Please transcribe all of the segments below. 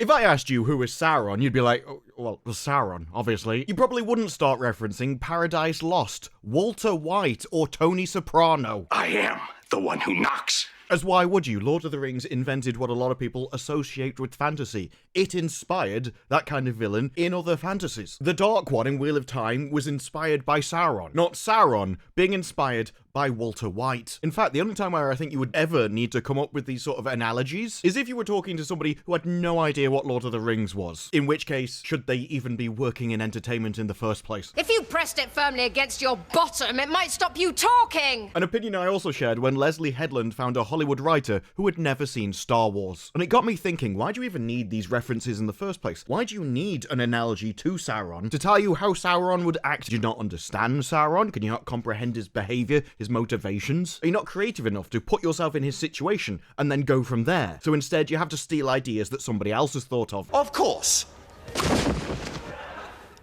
If I asked you who is Sauron, you'd be like, oh, well, Sauron, obviously. You probably wouldn't start referencing Paradise Lost, Walter White, or Tony Soprano. I am the one who knocks. As why would you? Lord of the Rings invented what a lot of people associate with fantasy. It inspired that kind of villain in other fantasies. The Dark One in Wheel of Time was inspired by Sauron, not Sauron being inspired by Walter White. In fact, the only time where I think you would ever need to come up with these sort of analogies is if you were talking to somebody who had no idea what Lord of the Rings was. In which case, should they even be working in entertainment in the first place? If you pressed it firmly against your bottom, it might stop you talking! An opinion I also shared when Leslie Headland found a Hollywood writer who had never seen Star Wars. And it got me thinking, why do you even need these references in the first place? Why do you need an analogy to Sauron to tell you how Sauron would act? Do you not understand Sauron? Can you not comprehend his behavior, his motivations? Are you not creative enough to put yourself in his situation and then go from there? So instead you have to steal ideas that somebody else has thought of. Of course.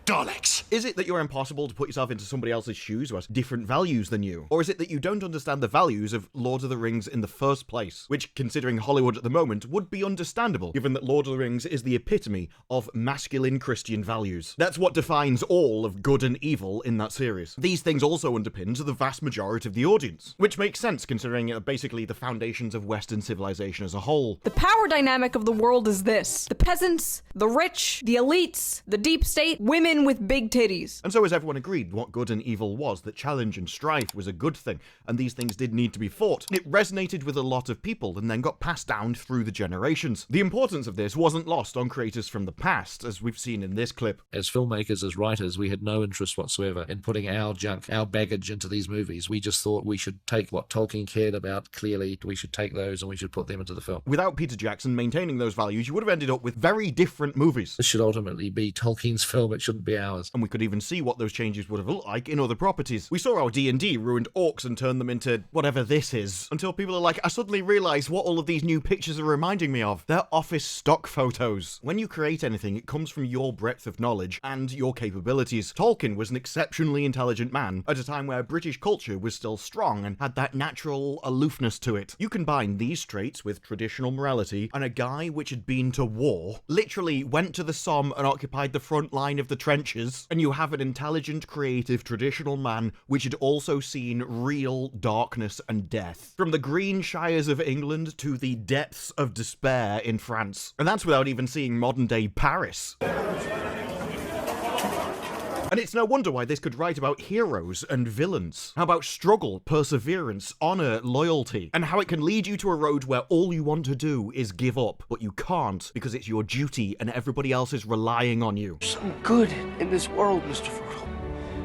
Daleks. Is it that you're impossible to put yourself into somebody else's shoes who has different values than you? Or is it that you don't understand the values of Lord of the Rings in the first place? Which, considering Hollywood at the moment, would be understandable, given that Lord of the Rings is the epitome of masculine Christian values. That's what defines all of good and evil in that series. These things also underpin the vast majority of the audience, which makes sense considering basically the foundations of Western civilization as a whole. The power dynamic of the world is this: the peasants, the rich, the elites, the deep state, women with big titties. And so as everyone agreed what good and evil was, that challenge and strife was a good thing, and these things did need to be fought, it resonated with a lot of people and then got passed down through the generations. The importance of this wasn't lost on creators from the past, as we've seen in this clip. As filmmakers, as writers, we had no interest whatsoever in putting our junk, our baggage into these movies. We just thought we should take what Tolkien cared about clearly, we should take those and we should put them into the film. Without Peter Jackson maintaining those values, you would have ended up with very different movies. This should ultimately be Tolkien's film, it shouldn't be ours. And we could even see what those changes would have looked like in other properties. We saw how D&D ruined orcs and turned them into whatever this is, until people are like, I suddenly realise what all of these new pictures are reminding me of. They're office stock photos. When you create anything, it comes from your breadth of knowledge and your capabilities. Tolkien was an exceptionally intelligent man at a time where British culture was still strong and had that natural aloofness to it. You combine these traits with traditional morality and a guy which had been to war, literally went to the Somme and occupied the front line of the trenches, and you have an intelligent, creative, traditional man which had also seen real darkness and death. From the green shires of England to the depths of despair in France. And that's without even seeing modern-day Paris. And it's no wonder why this could write about heroes and villains. How about struggle, perseverance, honor, loyalty, and how it can lead you to a road where all you want to do is give up, but you can't because it's your duty and everybody else is relying on you. There's some good in this world, Mr. Frodo,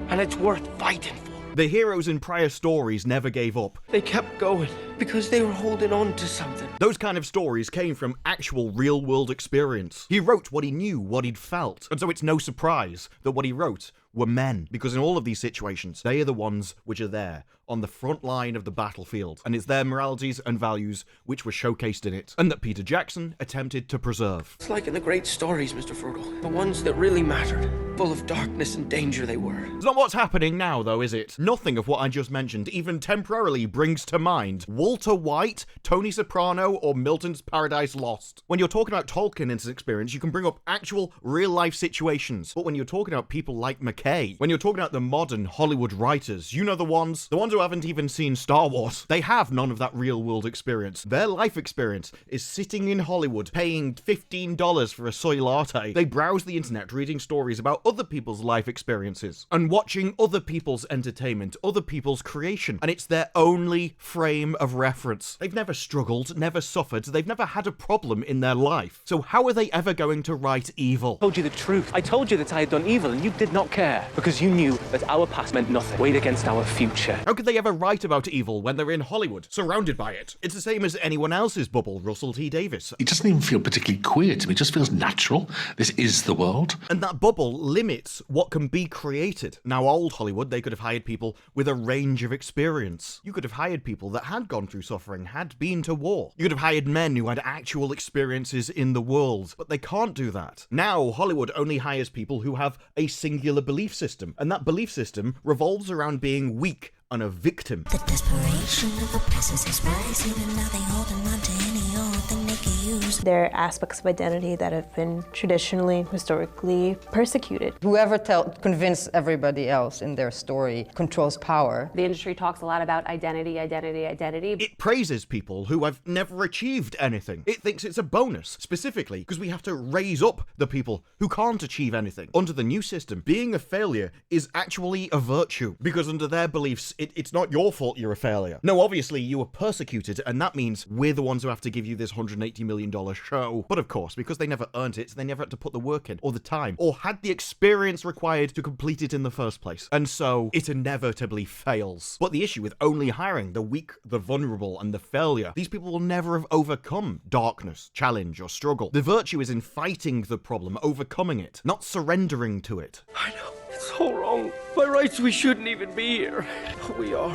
and it's worth fighting for. The heroes in prior stories never gave up. They kept going because they were holding on to something. Those kind of stories came from actual real-world experience. He wrote what he knew, what he'd felt, and so it's no surprise that what he wrote were men, because in all of these situations, they are the ones which are there on the front line of the battlefield, and it's their moralities and values which were showcased in it, and that Peter Jackson attempted to preserve. It's like in the great stories, Mr. Frodo, the ones that really mattered, full of darkness and danger they were. It's not what's happening now, though, is it? Nothing of what I just mentioned even temporarily brings to mind Walter White, Tony Soprano, or Milton's Paradise Lost. When you're talking about Tolkien and his experience, you can bring up actual real-life situations, but when you're talking about people like McKay, when you're talking about the modern Hollywood writers, you know the ones who haven't even seen Star Wars. They have none of that real-world experience. Their life experience is sitting in Hollywood, paying $15 for a soy latte. They browse the internet, reading stories about other people's life experiences, and watching other people's entertainment, other people's creation, and it's their only frame of reference. They've never struggled, never suffered, they've never had a problem in their life. So how are they ever going to write evil? I told you the truth. I told you that I had done evil, and you did not care, because you knew that our past meant nothing. Weighed against our future. How could they ever write about evil when they're in Hollywood, surrounded by it? It's the same as anyone else's bubble, Russell T Davies. It doesn't even feel particularly queer to me. It just feels natural. This is the world. And that bubble limits what can be created. Now, old Hollywood, they could have hired people with a range of experience. You could have hired people that had gone through suffering, had been to war. You could have hired men who had actual experiences in the world, but they can't do that. Now, Hollywood only hires people who have a singular belief system, and that belief system revolves around being weak and a victim. The desperation of oppressors is rising, and now they holding on to any old thing they can use their aspects of identity that have been traditionally, historically persecuted. Whoever convince everybody else in their story controls power. The industry talks a lot about identity. It praises people who have never achieved anything. It thinks it's a bonus, specifically because we have to raise up the people who can't achieve anything. Under the new system, being a failure is actually a virtue, because under their beliefs, it's not your fault you're a failure. No, obviously you were persecuted, and that means we're the ones who have to give you this $180 million show. But of course, because they never earned it, they never had to put the work in, or the time, or had the experience required to complete it in the first place. And so, it inevitably fails. But the issue with only hiring the weak, the vulnerable, and the failure, these people will never have overcome darkness, challenge, or struggle. The virtue is in fighting the problem, overcoming it, not surrendering to it. I know, it's so wrong. By rights, we shouldn't even be here. But we are.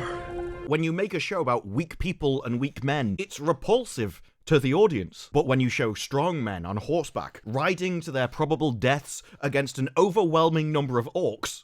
When you make a show about weak people and weak men, it's repulsive to the audience. But when you show strong men on horseback, riding to their probable deaths against an overwhelming number of orcs,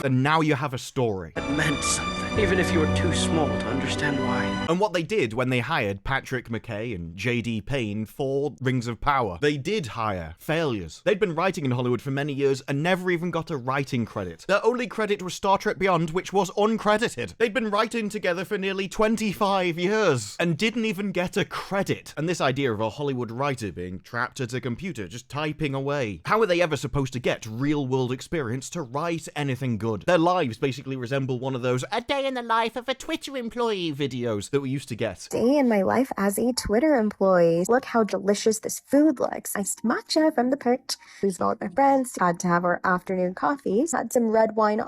then now you have a story. It meant something, even if you were too small to understand why. And what they did when they hired Patrick McKay and J.D. Payne for Rings of Power, they did hire failures. They'd been writing in Hollywood for many years and never even got a writing credit. Their only credit was Star Trek Beyond, which was uncredited. They'd been writing together for nearly 25 years and didn't even get a credit. And this idea of a Hollywood writer being trapped at a computer, just typing away. How are they ever supposed to get real-world experience to write anything good? Their lives basically resemble one of those "a day in the life of a Twitter employee" videos that we used to get. Day in my life as a Twitter employee. Look how delicious this food looks. Iced matcha from the perch. Please go with my friends. Had to have our afternoon coffee. Had some red wine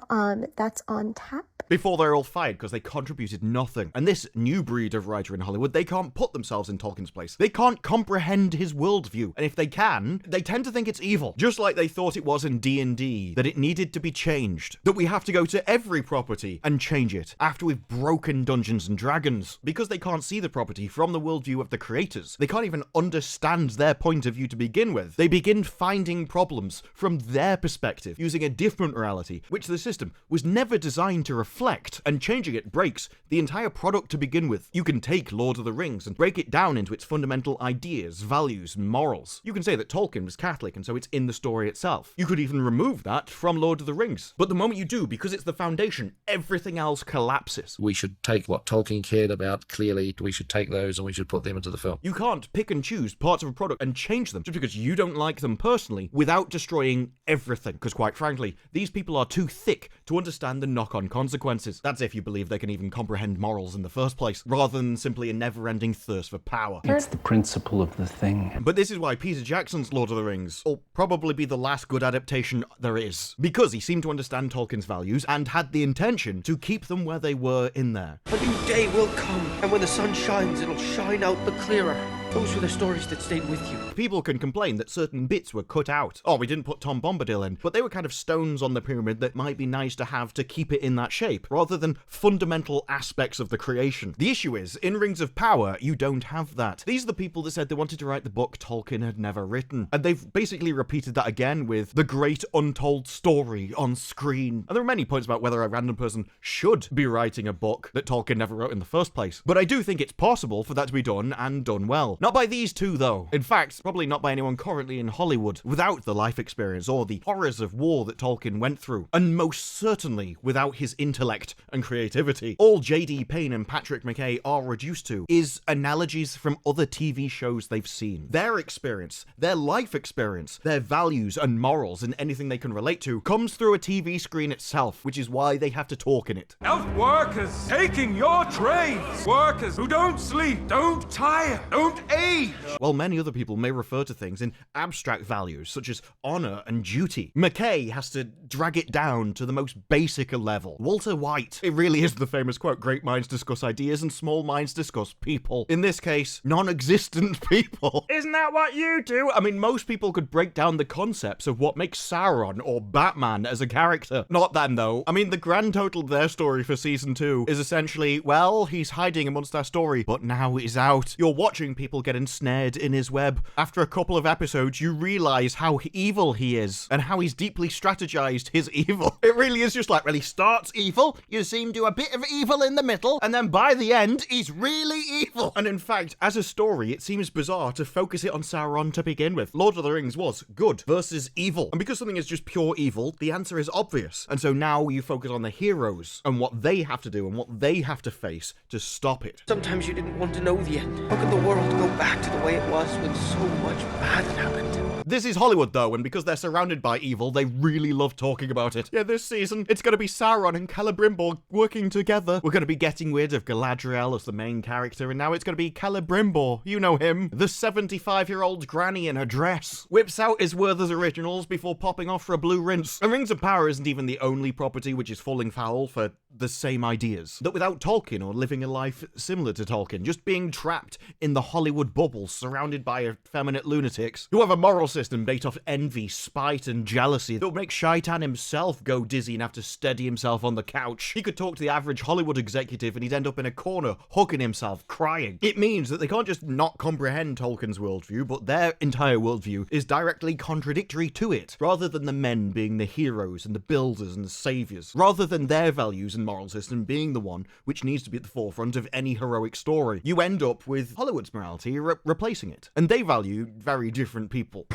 that's on tap. Before they're all fired because they contributed nothing. And this new breed of writer in Hollywood, they can't put themselves in Tolkien's place. They can't comprehend his worldview. And if they can, they tend to think it's evil. Just like they thought it was in D&D, that it needed to be changed. That we have to go to every property and change it after we've broken Dungeons and Dragons. Because they can't see the property from the worldview of the creators, they can't even understand their point of view to begin with. They begin finding problems from their perspective, using a different reality, which the system was never designed to reflect. And changing it breaks the entire product to begin with. You can take Lord of the Rings and break it down into its fundamental ideas, values, and morals. You can say that Tolkien was Catholic and so it's in the story itself. You could even remove that from Lord of the Rings. But the moment you do, because it's the foundation, everything else collapses. We should take what Tolkien cared about clearly, we should take those and we should put them into the film. You can't pick and choose parts of a product and change them just because you don't like them personally without destroying everything. Because quite frankly, these people are too thick to understand the knock-on consequences. That's if you believe they can even comprehend morals in the first place, rather than simply a never-ending thirst for power. It's the principle of the thing. But this is why Peter Jackson's Lord of the Rings will probably be the last good adaptation there is, because he seemed to understand Tolkien's values and had the intention to keep them where they were in there. A new day will come, and when the sun shines, it'll shine out the clearer. Those were the stories that stayed with you. People can complain that certain bits were cut out. Oh, we didn't put Tom Bombadil in, but they were kind of stones on the pyramid that might be nice to have to keep it in that shape, rather than fundamental aspects of the creation. The issue is, in Rings of Power, you don't have that. These are the people that said they wanted to write the book Tolkien had never written, and they've basically repeated that again with the great untold story on screen. And there are many points about whether a random person should be writing a book that Tolkien never wrote in the first place. But I do think it's possible for that to be done, and done well. Not by these two, though. In fact, probably not by anyone currently in Hollywood without the life experience or the horrors of war that Tolkien went through, and most certainly without his intellect and creativity. All J.D. Payne and Patrick McKay are reduced to is analogies from other TV shows they've seen. Their experience, their life experience, their values and morals and anything they can relate to comes through a TV screen itself, which is why they have to talk in it. Elf workers taking your trades. Workers who don't sleep, don't tire, don't age. While many other people may refer to things in abstract values such as honor and duty, McKay has to drag it down to the most basic level. Walter White, it really is the famous quote, great minds discuss ideas and small minds discuss people. In this case, non-existent people. Isn't that what you do? I mean, most people could break down the concepts of what makes Sauron or Batman as a character. Not them, though. I mean, the grand total of their story for season 2 is essentially, well, he's hiding amongst our story, but now he's out. You're watching people people get ensnared in his web. After a couple of episodes, you realize how evil he is and how he's deeply strategized his evil. It really is just like, well, he starts evil, you see him do a bit of evil in the middle, and then by the end, he's really evil. And in fact, as a story, it seems bizarre to focus it on Sauron to begin with. Lord of the Rings was good versus evil. And because something is just pure evil, the answer is obvious. And so now you focus on the heroes and what they have to do and what they have to face to stop it. Sometimes you didn't want to know the end. How could the world go back to the way it was when so much bad had happened? This is Hollywood, though, and because they're surrounded by evil, they really love talking about it. Yeah, this season, it's going to be Sauron and Celebrimbor working together. We're going to be getting rid of Galadriel as the main character, and now it's going to be Celebrimbor. You know him. The 75-year-old granny in a dress. Whips out his Werther's originals before popping off for a blue rinse. And Rings of Power isn't even the only property which is falling foul for the same ideas. That without Tolkien or living a life similar to Tolkien, just being trapped in the Hollywood bubble, surrounded by effeminate lunatics who have a moral system based off envy, spite, and jealousy that would make Shaitan himself go dizzy and have to steady himself on the couch. He could talk to the average Hollywood executive and he'd end up in a corner, hugging himself, crying. It means that they can't just not comprehend Tolkien's worldview, but their entire worldview is directly contradictory to it. Rather than the men being the heroes and the builders and the saviors, rather than their values and moral system being the one which needs to be at the forefront of any heroic story, you end up with Hollywood's morality replacing it. And they value very different people.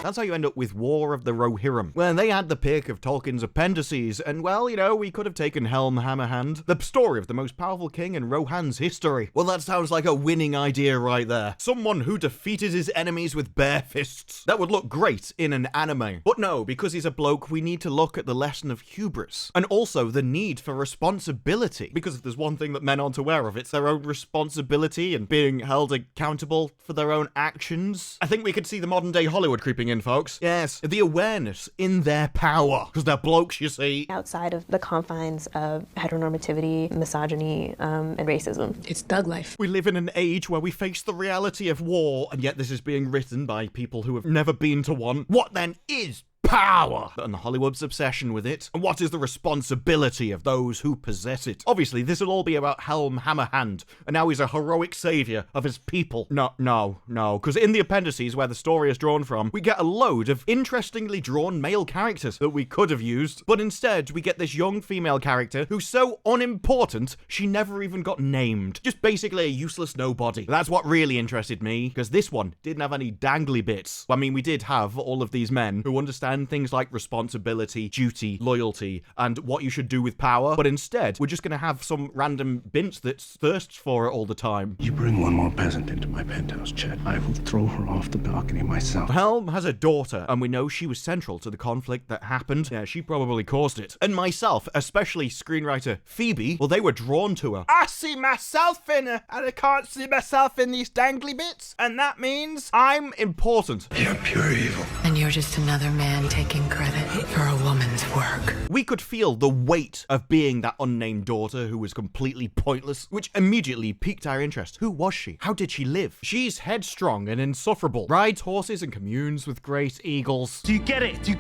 That's how you end up with War of the Rohirrim, where they had the pick of Tolkien's appendices, and well, you know, we could have taken Helm Hammerhand, the story of the most powerful king in Rohan's history. Well, that sounds like a winning idea right there. Someone who defeated his enemies with bare fists. That would look great in an anime. But no, because he's a bloke, we need to look at the lesson of hubris, and also the need for responsibility. Because if there's one thing that men aren't aware of, it's their own responsibility and being held accountable for their own actions. I think we could see the modern day Hollywood creeping in, folks. Yes, the awareness in their power. Because they're blokes, you see. Outside of the confines of heteronormativity, misogyny, and racism. It's thug life. We live in an age where we face the reality of war, and yet this is being written by people who have never been to one. What then is power? And Hollywood's obsession with it. And what is the responsibility of those who possess it? Obviously, this will all be about Helm Hammerhand, and now he's a heroic savior of his people. No, because in the appendices where the story is drawn from, we get a load of interestingly drawn male characters that we could have used, but instead we get this young female character who's so unimportant, she never even got named. Just basically a useless nobody. That's what really interested me, because this one didn't have any dangly bits. I mean, we did have all of these men who understand things like responsibility, duty, loyalty, and what you should do with power, but instead, we're just going to have some random binch that thirsts for it all the time. You bring one more peasant into my penthouse, Chet, I will throw her off the balcony myself. Helm has a daughter, and we know she was central to the conflict that happened. Yeah, she probably caused it. And myself, especially screenwriter Phoebe, well, they were drawn to her. I see myself in her, and I can't see myself in these dangly bits, and that means I'm important. You're pure evil. And you're just another man taking credit for a woman's work. We could feel the weight of being that unnamed daughter who was completely pointless, which immediately piqued our interest. Who was she? How did she live? She's headstrong and insufferable, rides horses and communes with great eagles. Do you get it? Do you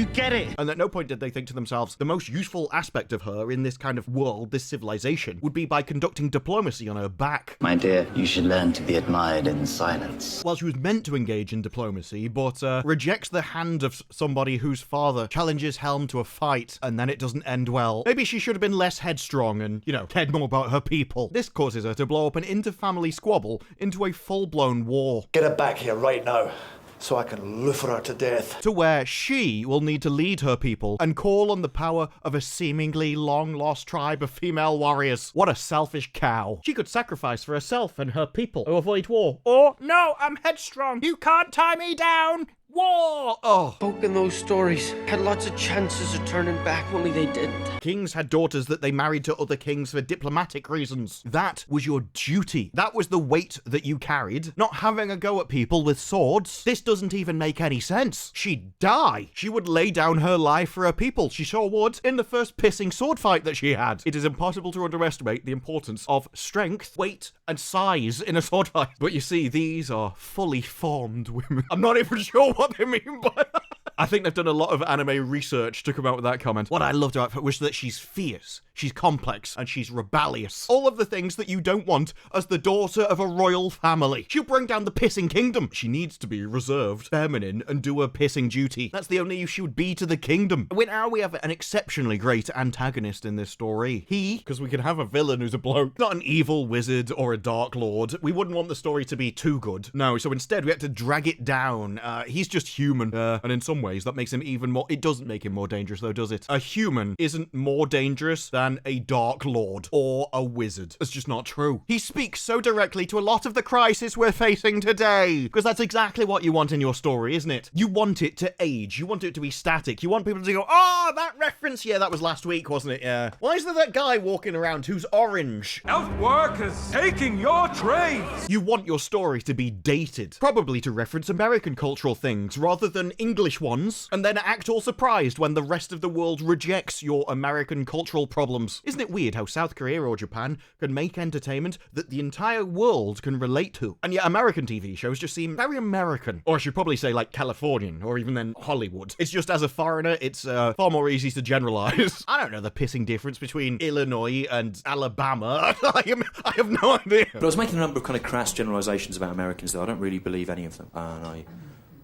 get it? And at no point did they think to themselves, the most useful aspect of her in this kind of world, this civilization, would be by conducting diplomacy on her back. My dear, you should learn to be admired in silence. Well, she was meant to engage in diplomacy, but rejects the hand of somebody whose father challenges Helm to a fight, and then it doesn't end well. Maybe she should have been less headstrong and, you know, cared more about her people. This causes her to blow up an inter-family squabble into a full-blown war. Get her back here right now, so I can loofer her to death. To where she will need to lead her people and call on the power of a seemingly long-lost tribe of female warriors. What a selfish cow. She could sacrifice for herself and her people to avoid war. Or, no, I'm headstrong. You can't tie me down. War! Oh. Folk in those stories had lots of chances of turning back, only they didn't. Kings had daughters that they married to other kings for diplomatic reasons. That was your duty. That was the weight that you carried. Not having a go at people with swords. This doesn't even make any sense. She'd die. She would lay down her life for her people. She sure would. In the first pissing sword fight that she had. It is impossible to underestimate the importance of strength, weight, and size in a sword fight. But you see, these are fully formed women. I'm not even sure what they mean by that. I think they've done a lot of anime research to come out with that comment. What I loved about her was that she's fierce, she's complex, and she's rebellious. All of the things that you don't want as the daughter of a royal family. She'll bring down the pissing kingdom. She needs to be reserved, feminine, and do her pissing duty. That's the only use she would be to the kingdom. Now we have an exceptionally great antagonist in this story. Because we can have a villain who's a bloke, not an evil wizard or a dark lord. We wouldn't want the story to be too good. No, so instead we had to drag it down. He's just human, and in some ways that makes him even more... It doesn't make him more dangerous though, does it? A human isn't more dangerous than a dark lord or a wizard. That's just not true. He speaks so directly to a lot of the crisis we're facing today, because that's exactly what you want in your story, isn't it? You want it to age. You want it to be static. You want people to go, oh, that reference, yeah, that was last week, wasn't it? Yeah. Why is there that guy walking around who's orange? Elf workers taking your trays! You want your story to be dated, probably to reference American cultural things rather than English ones, and then act all surprised when the rest of the world rejects your American cultural problems. Isn't it weird how South Korea or Japan can make entertainment that the entire world can relate to? And yet American TV shows just seem very American. Or I should probably say like Californian, or even then Hollywood. It's just as a foreigner, it's far more easy to generalize. I don't know the pissing difference between Illinois and Alabama. I have no idea. But I was making a number of kind of crass generalizations about Americans, though. I don't really believe any of them. And I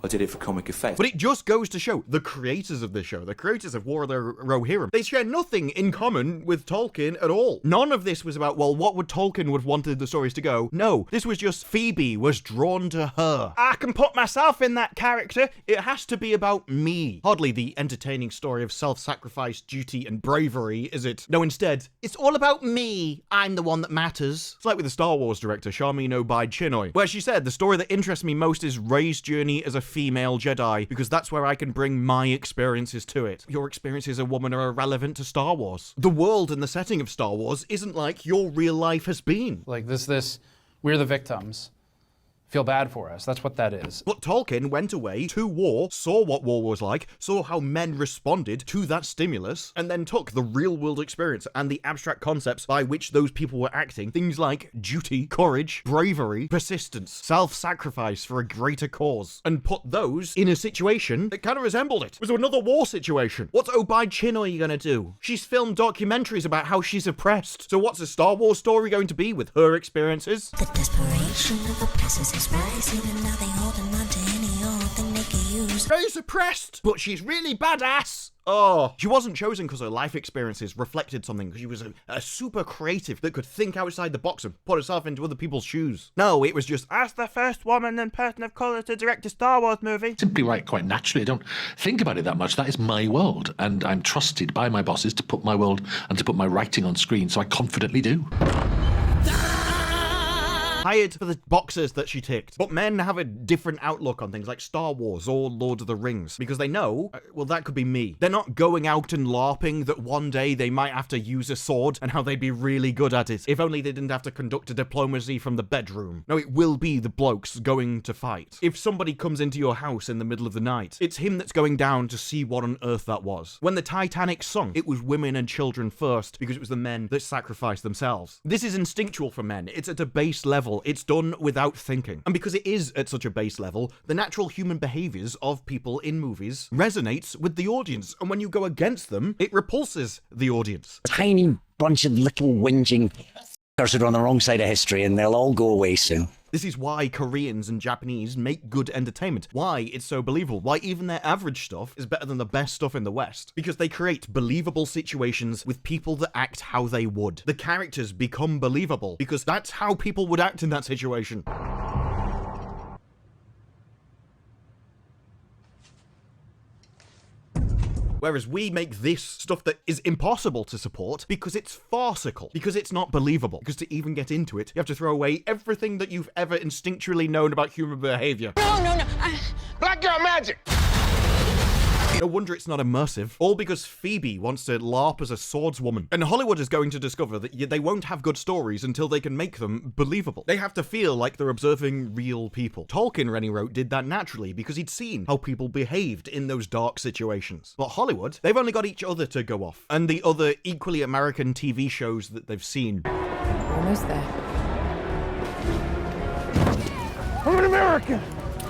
did it for comic effect. But it just goes to show the creators of this show, the creators of War of the Rohirrim, they share nothing in common with Tolkien at all. None of this was about, well, what would Tolkien would wanted the stories to go? No, this was just Phoebe was drawn to her. I can put myself in that character. It has to be about me. Hardly the entertaining story of self-sacrifice, duty, and bravery, is it? No, instead, it's all about me. I'm the one that matters. It's like with the Star Wars director, Sharmeen Obaid-Chinoy, where she said, the story that interests me most is Rey's journey as a female Jedi, because that's where I can bring my experiences to it. Your experiences as a woman are irrelevant to Star Wars. The world and the setting of Star Wars isn't like your real life has been. Like we're the victims. Feel bad for us. That's what that is. But Tolkien went away to war, saw what war was like, saw how men responded to that stimulus, and then took the real world experience and the abstract concepts by which those people were acting, things like duty, courage, bravery, persistence, self-sacrifice for a greater cause, and put those in a situation that kind of resembled it. It was another war situation. What's Obaid-Chinoy gonna do? She's filmed documentaries about how she's oppressed. So what's a Star Wars story going to be with her experiences? The desperation of oppressors is rising, and now they holding on to any old thing they can use. Rey's oppressed, but she's really badass. Oh, she wasn't chosen because her life experiences reflected something, because she was a super creative that could think outside the box and put herself into other people's shoes. No, it was just, as the first woman and person of colour to direct a Star Wars movie. Simply write quite naturally. I don't think about it that much. That is my world, and I'm trusted by my bosses to put my world and to put my writing on screen, so I confidently do. Hired for the boxes that she ticked. But men have a different outlook on things like Star Wars or Lord of the Rings, because they know, well, that could be me. They're not going out and LARPing that one day they might have to use a sword and how they'd be really good at it, if only they didn't have to conduct a diplomacy from the bedroom. No, it will be the blokes going to fight. If somebody comes into your house in the middle of the night, it's him that's going down to see what on earth that was. When the Titanic sunk, it was women and children first, because it was the men that sacrificed themselves. This is instinctual for men. It's at a base level. It's done without thinking. And because it is at such a base level, the natural human behaviors of people in movies resonates with the audience. And when you go against them, it repulses the audience. Tiny bunch of little whinging f***ers who are on the wrong side of history, and they'll all go away soon. This is why Koreans and Japanese make good entertainment. Why it's so believable. Why even their average stuff is better than the best stuff in the West. Because they create believable situations with people that act how they would. The characters become believable because that's how people would act in that situation. Whereas we make this stuff that is impossible to support because it's farcical, because it's not believable. Because to even get into it, you have to throw away everything that you've ever instinctually known about human behavior. No. Black girl magic! No wonder it's not immersive. All because Phoebe wants to LARP as a swordswoman. And Hollywood is going to discover that they won't have good stories until they can make them believable. They have to feel like they're observing real people. Tolkien, when he wrote, did that naturally because he'd seen how people behaved in those dark situations. But Hollywood, they've only got each other to go off. And the other equally American TV shows that they've seen. Almost there. I'm an American!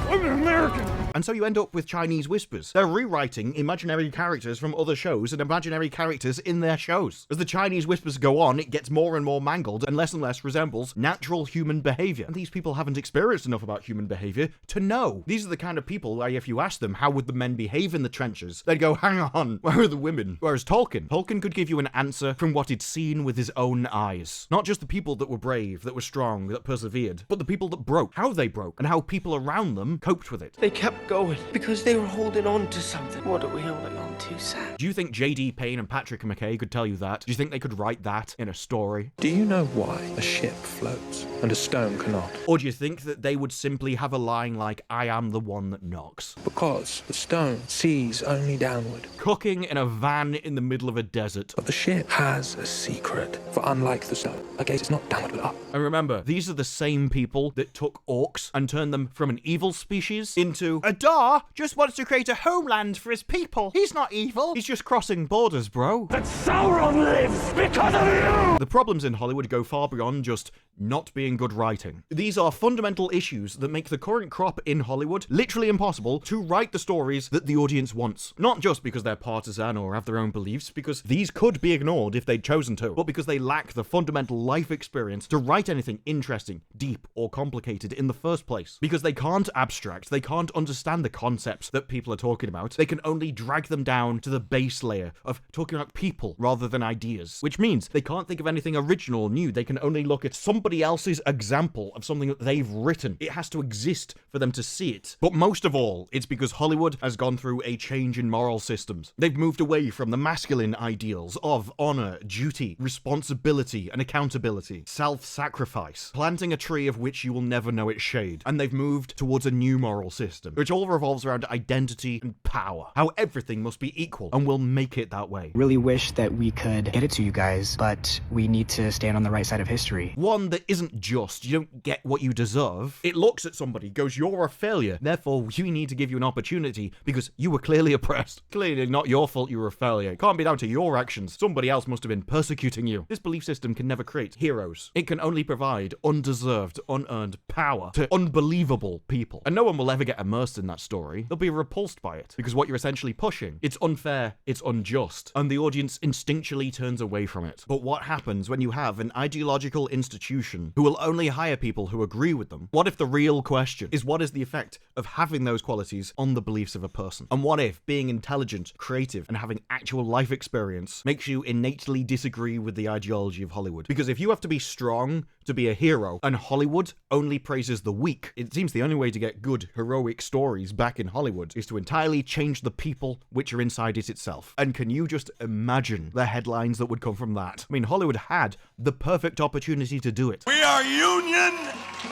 I'm an American! And so you end up with Chinese whispers. They're rewriting imaginary characters from other shows and imaginary characters in their shows. As the Chinese whispers go on, it gets more and more mangled and less resembles natural human behavior. And these people haven't experienced enough about human behavior to know. These are the kind of people where if you ask them, how would the men behave in the trenches, they'd go, hang on, where are the women? Whereas Tolkien could give you an answer from what he'd seen with his own eyes. Not just the people that were brave, that were strong, that persevered, but the people that broke, how they broke, and how people around them coped with it. They kept going because they were holding on to something. What are we holding on to, Sam? Do you think J.D. Payne and Patrick McKay could tell you that? Do you think they could write that in a story? Do you know why a ship floats and a stone cannot? Or do you think that they would simply have a line like, I am the one that knocks? Because the stone sees only downward. Cooking in a van in the middle of a desert. But the ship has a secret. For unlike the stone, a gaze is not downward but up. And remember, these are the same people that took orcs and turned them from an evil species into Adar just wants to create a homeland for his people. He's not evil. He's just crossing borders, bro. But Sauron lives because of you! The problems in Hollywood go far beyond just not being good writing. These are fundamental issues that make the current crop in Hollywood literally impossible to write the stories that the audience wants. Not just because they're partisan or have their own beliefs, because these could be ignored if they'd chosen to, but because they lack the fundamental life experience to write anything interesting, deep, or complicated in the first place. Because they can't abstract, they can't understand the concepts that people are talking about, they can only drag them down to the base layer of talking about people rather than ideas, which means they can't think of anything original or new, they can only look at somebody else's example of something that they've written. It has to exist for them to see it. But most of all, it's because Hollywood has gone through a change in moral systems. They've moved away from the masculine ideals of honor, duty, responsibility, and accountability, self-sacrifice, planting a tree of which you will never know its shade. And they've moved towards a new moral system, which all revolves around identity and power, how everything must be equal, and we'll make it that way. Really wish that we could get it to you guys, but we need to stand on the right side of history. One that isn't just, you don't get what you deserve. It looks at somebody, goes, you're a failure, therefore we need to give you an opportunity because you were clearly oppressed. Clearly not your fault you were a failure. It can't be down to your actions. Somebody else must have been persecuting you. This belief system can never create heroes. It can only provide undeserved, unearned power to unbelievable people. And no one will ever get immersed in that story. They'll be repulsed by it because what you're essentially pushing, it's unfair, it's unjust, and the audience instinctually turns away from it. But what happens when you have an ideological institution who will only hire people who agree with them? What if the real question is, what is the effect of having those qualities on the beliefs of a person? And what if being intelligent, creative, and having actual life experience makes you innately disagree with the ideology of Hollywood? Because if you have to be strong to be a hero, and Hollywood only praises the weak, it seems the only way to get good, heroic stories back in Hollywood is to entirely change the people which are inside it itself. And can you just imagine the headlines that would come from that? I mean, Hollywood had the perfect opportunity to do it. We are union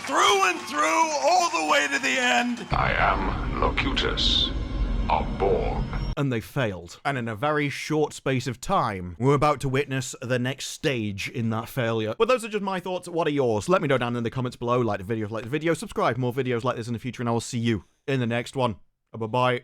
through and through, all the way to the end. I am Locutus, a Borg. And they failed. And in a very short space of time, we're about to witness the next stage in that failure. But those are just my thoughts. What are yours? Let me know down in the comments below. Like the video, subscribe. More videos like this in the future, and I will see you in the next one. Bye-bye.